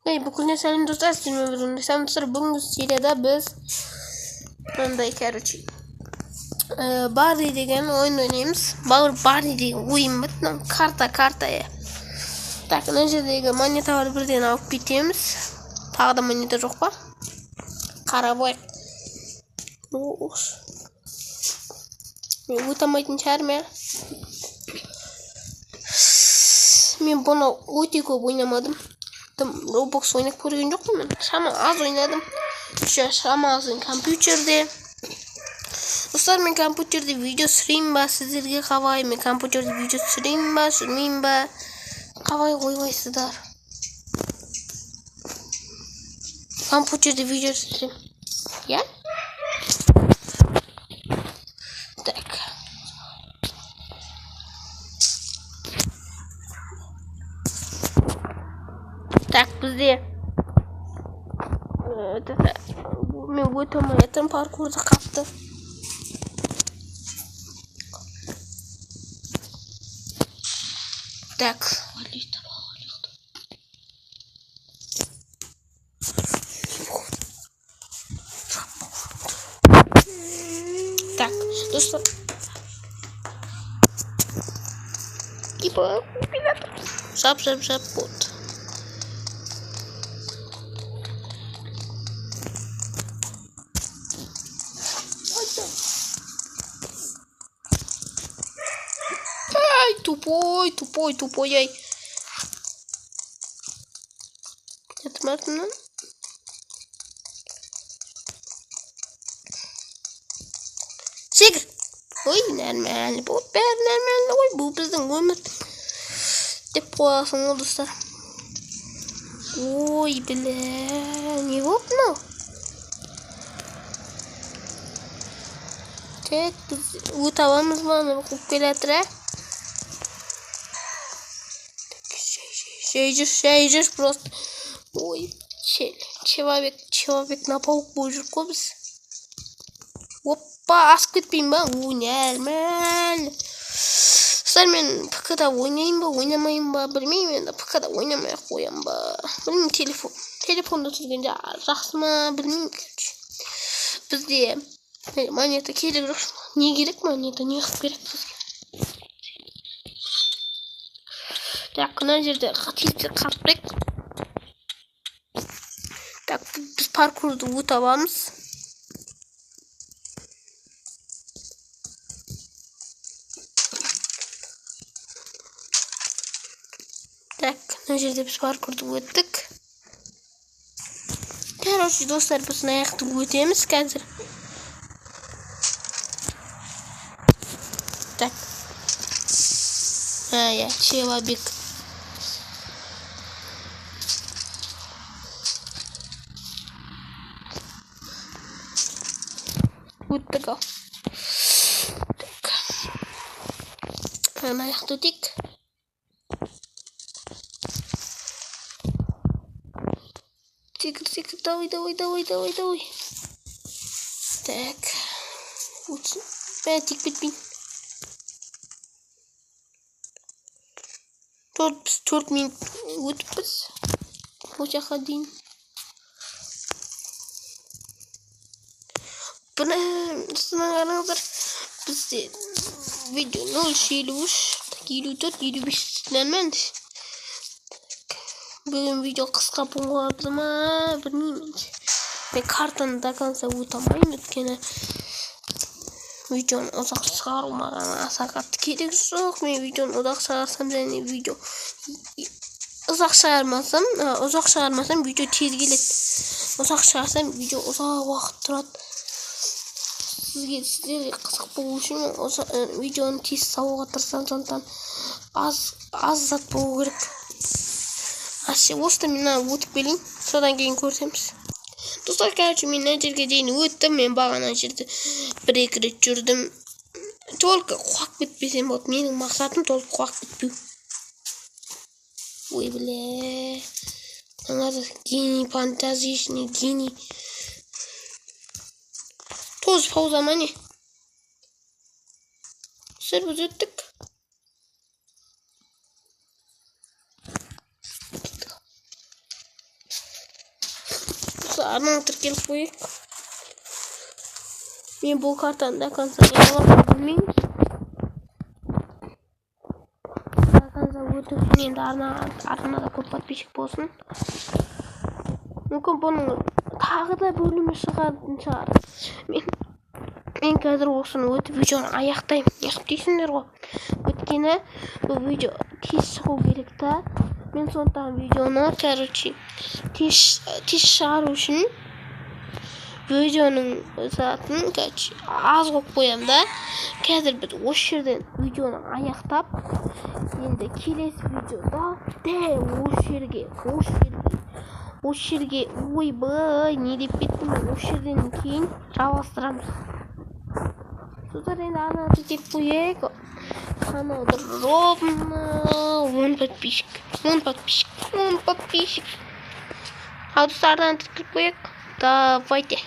Bugün senin dostlar stream'e bölümünde. Sen dostlar bugün seride biz Monday короче Barley деген oyun oynayımız. Barley деген oyun bit. Kartaya. Так, мына жердегі монеталарды бірден алып кетеміз. Тағы да монета жоқ па? Қарап қояйық. Мен өте алмайтын шығармын. Мен бұны өте көп ойнамадым. Roblox oynak көрген жоқпын мен. Шама аз ойнадым. Шамасын компьютерде. Достар, мен компьютерде видео түсірейін ба? Сіздерге қалай? Мен компьютерде видео түсірейін ба, түсірмеймін ба? Қалай ойлайсыздар? Компьютерде видео түсірейін. Я? Так. Так, бізде мен өте алмайтын паркурды қапты. Так. Так, достар. Типа, жап вот. Ай, тупой, ай. Это Мартина. Сигр. Ой, нормально. Нормально. Ой, бұл біздің өмір. Деп қоясың ол достар. Ой, бля. Не болып мынау? Так, біз өт аламыз ба? Қуып келатыр, ә? Шей жүр просто. Ой, человек на паук будет жүріп біз. Опа, асып кетпейін ба? Ой, нормально. Достар, мен ПК-да ойнайын ба, ойнамайын ба, білмеймін енді. ПК-да ойнамай қоям ба. Білмеймін, телефонда түсіргенде жақсы ма, білмеймін. Бізде монета керек жоқ. Не керек монета, не қып керек бізге? Так, мына жерде қателіктер қаппайық. Так, біз паркурды өте аламыз. Так, мына жерде біз паркурды өттік. Короче, достар, біз аяқты өтеміз қазір. Так. Я человек. Вот такой. Так. Она их тут тик. Тик, давай. Так. Вот. Тик, бит. 4 минут өтіппіз. Бұл жаққа дейін. Бұны сынан қараңыздар. Бізде видео 0.53, 54, 55 нормально. Бүгін видео қысқа болады ма, білмеймін. Мен картаны до конца өте алмаймын, өткені видеоны ұзақ шығару маған аса қатты керек жоқ. Мен видеоны ұзақ шығарсам және видео ұзақ шығармасам видео тез келеді. Ұзақ шығарсам видео ұзақ уақыт тұрады. Сіздерге қызық болу үшін видеоны тез салуға тырысамын, сондықтан аз зат болу керек. Осыдан мен өтіп келейін, содан кейін көрсеміз. Достар, короче, мен мына жерге дейін өттім. Мен бағана жерде 1-2 рет жүрдім. Только қуақ бітпесем болды. Менің мақсатым только қуақ бітпеу. Ой, бля. Надо гений, фантазичный гений. Тоже пауза ма не? Сыр біз өттік. осы арнаға тіркеліп қояйық. Мен бұл картаны до конца білмеймін. До конца өтіп енді арнада көп подписчик болсын. Мүмкін бұның тағы да бөлімі шығатын шығар. Мен қазір осыны өтіп видеоны аяқтаймын. Неғып дейсіңдер ғой. Өткені бұл видео тез шығу керек та. Мен сондықтан видеоны, тез шығару үшін видеоның сағатын аз қойып қоямын да. Қазір біз осы жерден видеоны аяқтап, енді келесі видеода осы жерге ойбай, не деп кеттім, осы жерден кейін жалғастырамыз. Содан енді арнаға тіркеліп қояйық. Каналда ровно 10 подписчик. Ал достар, арнаға тіркеліп қояйық. Давайте.